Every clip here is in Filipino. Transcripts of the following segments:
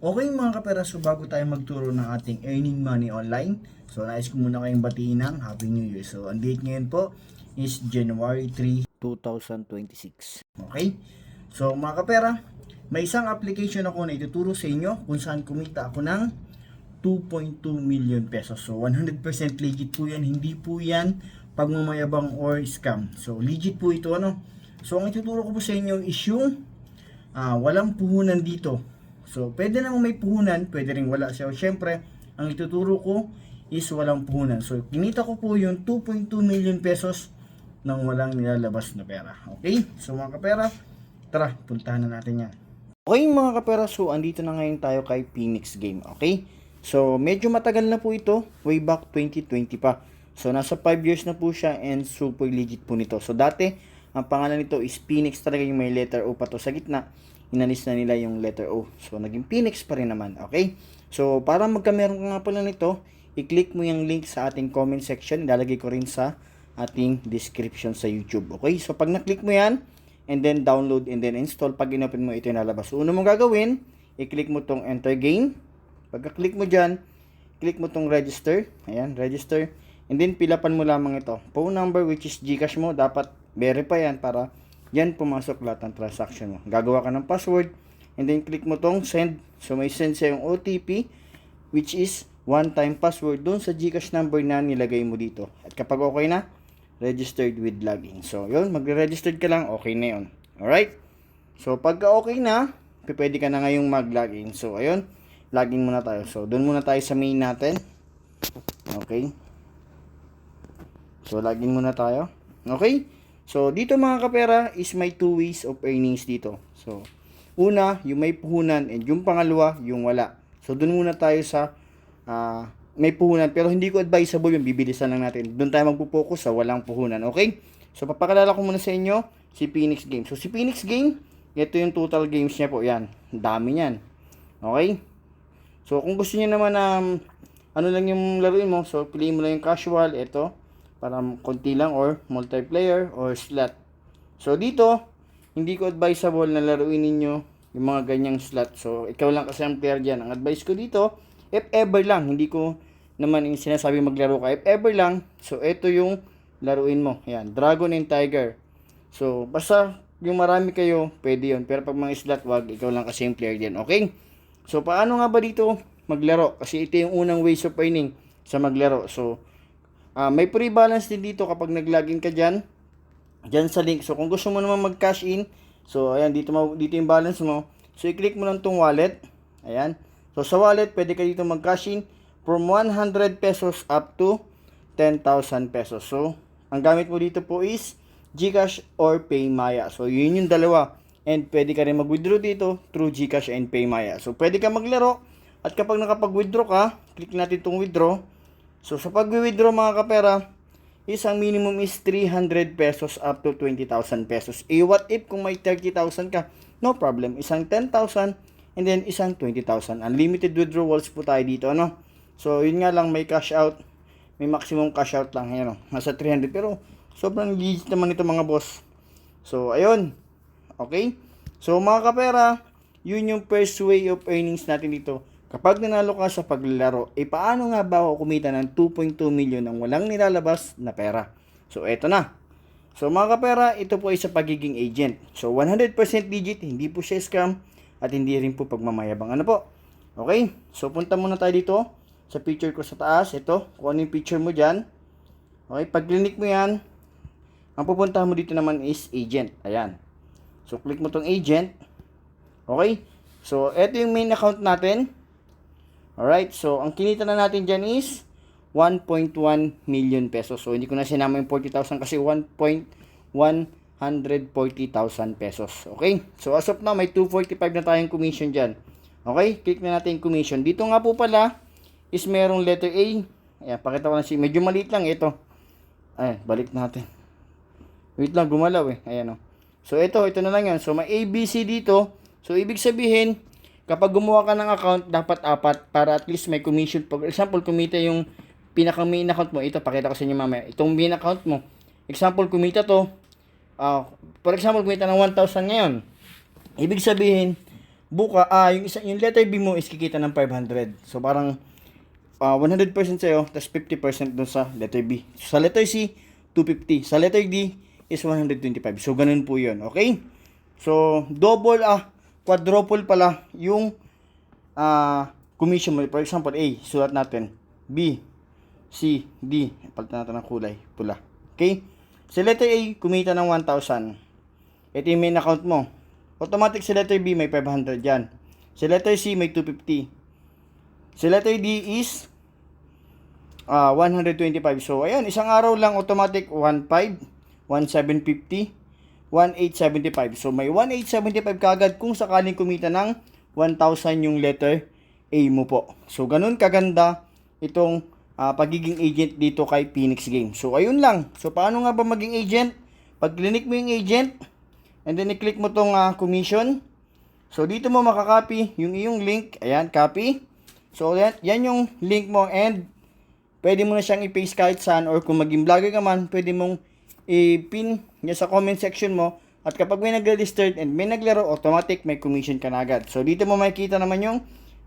Okay mga kapera, so bago tayo magturo ng ating earning money online, so nais ko muna kayong batiin ng Happy New Year. So ang date ngayon po is January 3, 2026. Okay? So mga kapera, may isang application ako na ituturo sa inyo kung saan kumita ako ng 2.2 million pesos. So 100% legit po yan, hindi po yan pagmamayabang or scam. So legit po ito ano. So ang ituturo ko po sa inyo is yung walang puhunan dito. So, pwede namang may puhunan, pwede rin wala. So, syempre, ang ituturo ko is walang puhunan. So, kinita ko po yung 2.2 million pesos nang walang nilalabas na pera. Okay? So, mga kapera, tara, puntahan na natin yan. Okay, mga kapera, so, andito na ngayon tayo kay Phoenix Game. Okay? So, medyo matagal na po ito, way back 2020 pa. So, nasa 5 years na po siya and super legit po nito. So, dati, ang pangalan nito is Phoenix talaga, yung may letter O pa to sa gitna. Inalis na nila yung letter O. So, naging Phoenix pa rin naman. Okay? So, para magkameron ka nga pala nito, i-click mo yung link sa ating comment section. Ilalagay ko rin sa ating description sa YouTube. Okay? So, pag na-click mo yan, and then download and then install, pag in-open mo, ito yung lalabas. So, una mong gagawin, i-click mo tong enter game. Pagka-click mo dyan, click mo tong register. Ayan, register. And then, pilapan mo lamang ito. Phone number, which is Gcash mo. Dapat verify yan para yan pumasok lahat ng transaction mo. Gagawa ka ng password. And then, click mo tong send. So, may send sa yung OTP, which is one-time password doon sa Gcash number na nilagay mo dito. At kapag okay na, registered with login. So, yun, magre-registered ka lang, okay na yun. Alright? So, pagka okay na, pwede ka na ngayong mag-login. So, ayun, login muna tayo. So, doon muna tayo sa main natin. Okay? So, login muna tayo. Okay? So, dito mga kapera is may two ways of earnings dito. So, una, yung may puhunan and yung pangalawa, yung wala. So, doon muna tayo sa may puhunan. Pero hindi ko advisable yung bibilisan lang natin. Doon tayo magpo-focus sa walang puhunan. Okay? So, papakilala ko muna sa inyo si Phoenix Game. So, si Phoenix Game, ito yung total games niya po. Yan. Dami niyan. Okay? So, kung gusto niyo naman ano lang yung laruin mo, so, piliin mo lang yung casual. Ito. Para konti lang or multiplayer or slot. So dito, hindi ko advisable na laruin ninyo yung mga ganyang slot. So ikaw lang kasi ang player dyan. Ang advice ko dito, if ever lang, hindi ko naman yung sinasabi maglaro ka. If ever lang, so ito yung laruin mo. Ayan, Dragon and Tiger. So basta yung marami kayo, pwede yun. Pero pag mga slot, wag, ikaw lang kasi yung player dyan. Okay? So paano nga ba dito maglaro? Kasi ito yung unang ways of earning sa maglaro. So may free balance din dito kapag nag-login ka dyan sa link. So, kung gusto mo naman mag-cash in, so, ayan, dito yung balance mo. So, i-click mo lang tong wallet. Ayan. So, sa wallet, pwede ka dito mag-cash in from 100 pesos up to 10,000 pesos. So, ang gamit mo dito po is Gcash or Paymaya. So, yun yung dalawa. And pwede ka rin mag-withdraw dito through Gcash and Paymaya. So, pwede ka maglaro. At kapag nakapag-withdraw ka, click natin itong withdraw. So, sa pag-withdraw mga kapera, isang minimum is 300 pesos up to 20,000 pesos. What if kung may 30,000 ka? No problem. Isang 10,000 and then isang 20,000. Unlimited withdrawals po tayo dito, ano? So, yun nga lang, may cash out. May maximum cash out lang. Yan, nasa 300. Pero, sobrang legit naman ito mga boss. So, ayun. Okay? So, mga kapera, yun yung first way of earnings natin dito. Kapag nanalo ka sa paglalaro, paano nga ba ako kumita ng 2.2 million nang walang nilalabas na pera? So, eto na. So, mga kapera, ito po ay sa pagiging agent. So, 100% legit, hindi po siya scam, at hindi rin po pagmamayabang. Ano po? Okay? So, punta muna tayo dito sa picture ko sa taas. Ito, kung ano yung picture mo dyan. Okay? Pag click mo yan, ang pupuntahan mo dito naman is agent. Ayan. So, click mo tong agent. Okay? So, eto yung main account natin. Alright, so ang kinita na natin dyan is 1.1 million pesos. So hindi ko na sinama yung 40,000 kasi 1.140,000 pesos. Okay, so as of now may 245 na tayong commission dyan. Okay, click na natin yung commission. Dito nga po pala is merong letter A. Ayan, pakita ko na medyo maliit lang ito. Ayan, balik natin. Wait lang, gumalaw eh. Ayan o. So ito na lang yan. So may ABC dito. So ibig sabihin, kapag gumawa ka ng account, dapat 4 para at least may commission. For example, kumita yung pinaka main account mo. Ito, pakita ko sa inyo mamaya. Itong main account mo. Example, kumita to. For example, kumita ng 1,000 ngayon. Ibig sabihin, yung letter B mo is kikita ng 500. So parang 100% sa'yo, tapos 50% dun sa letter B. So, sa letter C, 250. Sa letter D is 125. So, ganun po yun. Okay? So, quadruple pala yung commission mo. For example, A, sulat natin. B, C, D. Palitan natin ng kulay. Pula. Okay? Sa letter A, kumita ng 1,000. Ito yung main account mo. Automatic sa letter B, may 500 yan. Sa letter C, may 250. Sa letter D is 125. So, ayan, isang araw lang automatic 1,500, 1,750, 1,875. So, may 1,875 kagad kung sakaling kumita ng 1,000 yung letter A mo po. So, ganun kaganda itong pagiging agent dito kay Phoenix Game. So, ayun lang. So, paano nga ba maging agent? Pag click mo yung agent, and then i-click mo tong commission. So, dito mo makakopy yung iyong link. Ayan, copy. So, yan yung link mo and pwede mo na siyang i-paste kahit saan or kung maging vlogger ka man, pwede mong i-pin niya sa comment section mo at kapag may nag-register and may naglaro, automatic may commission ka na agad. So, dito mo makikita naman yung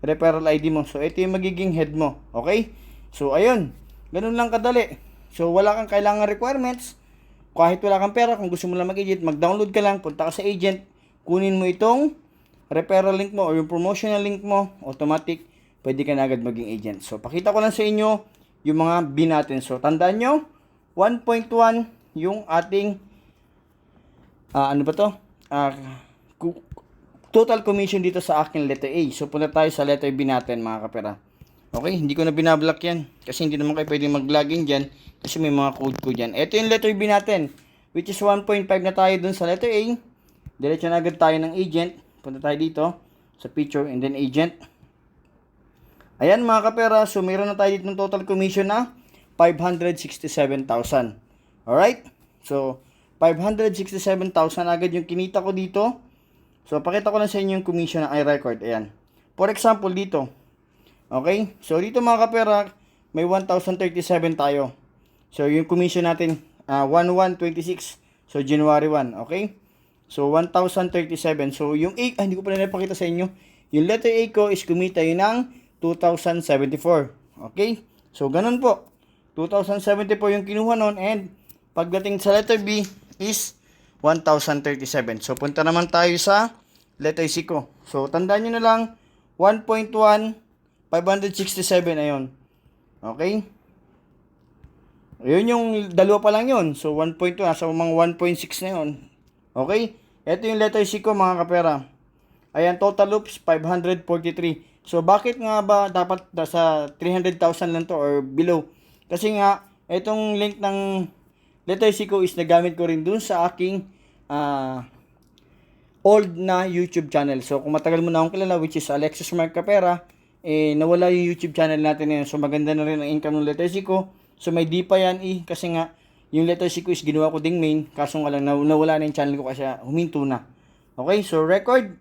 referral ID mo. So, ito yung magiging head mo. Okay? So, ayun. Ganun lang kadali. So, wala kang kailangan requirements. Kahit wala kang pera, kung gusto mo lang mag-agent, mag-download ka lang, punta ka sa agent, kunin mo itong referral link mo or yung promotional link mo, automatic, pwede ka na agad maging agent. So, pakita ko lang sa inyo yung mga B natin. So, tandaan nyo, 1.1 yung ating, total commission dito sa aking letter A. So, punta tayo sa letter B natin, mga kapera. Okay, hindi ko na binablock yan. Kasi hindi naman kayo pwede mag-login dyan. Kasi may mga code ko dyan. Ito yung letter B natin. Which is 1.5 na tayo dun sa letter A. Diretso na agad tayo ng agent. Punta tayo dito sa picture and then agent. Ayan mga kapera. So mayroon na tayo dito ng total commission na 567,000. Alright? So 567,000 agad yung kinita ko dito. So pakita ko lang sa inyo yung commission na i-record. Ayan. For example dito. Okay? So, dito mga kapera, may 1,037 tayo. So, yung commission natin, 1,126. So, January 1. Okay? So, 1,037. So, yung A, hindi ko pala napakita sa inyo. Yung letter A ko is kumita yun ng 2,074. Okay? So, ganun po. 2,074 yung kinuha nun. And, pagdating sa letter B is 1,037. So, punta naman tayo sa letter C ko. So, tandaan nyo na lang, 1.1 567, ayun. Okay? Ayun yung dalawa pa lang yun. So, 1.2, nasa mga 1.6 na yun. Okay? Ito yung letter C ko, mga kapera. Ayan, total loops, 543. So, bakit nga ba dapat sa 300,000 lang to or below? Kasi nga, itong link ng letter C ko is nagamit ko rin dun sa aking old na YouTube channel. So, kung matagal mo na akong kilala, which is Alexis Mark Capera, nawala yung YouTube channel natin ngayon. So, maganda na rin ang income ng letter C ko. So, may D pa yan kasi nga, yung letter C ko is ginawa ko ding main. Kaso nga lang, nawala na yung channel ko kasi huminto na. Okay, so record.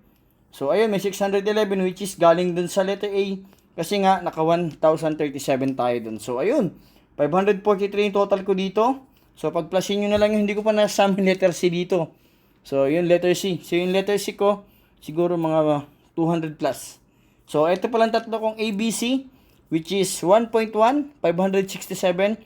So, ayun, may 611 which is galing dun sa letter A. Kasi nga, naka 1,037 tayo dun. So, ayun, 543 yung total ko dito. So, pag-plusin nyo na lang yung hindi ko pa nasama yung letter C dito. So, yun, letter C. So, yung letter C ko, siguro mga 200 plus. So, ito palang tatlo kong ABC, which is 1.1, 567,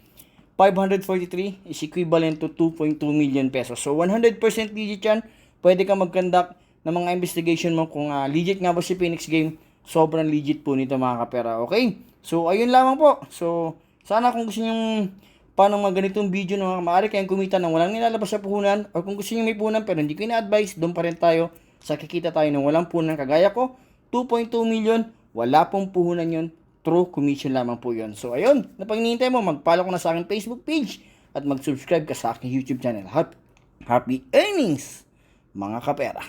543 is equivalent to 2.2 million pesos. So, 100% legit yan. Pwede ka mag-conduct ng mga investigation mo kung legit nga ba si Phoenix Game. Sobrang legit po nito mga kapera. Okay? So, ayun lamang po. So, sana kung gusto nyo paano mga ganitong video na maaari kayong kumita ng walang nilalabas sa puhunan or kung gusto nyo may puhunan pero hindi ko ina-advise, doon pa rin tayo sa kikita tayo ng walang puhunan kagaya ko. 2.2 million, wala pong puhunan yun. True commission lamang po yun. So, ayun. Na pag hinihintay mo, mag-follow ko na sa aking Facebook page at mag-subscribe ka sa aking YouTube channel. Happy earnings, mga kapera!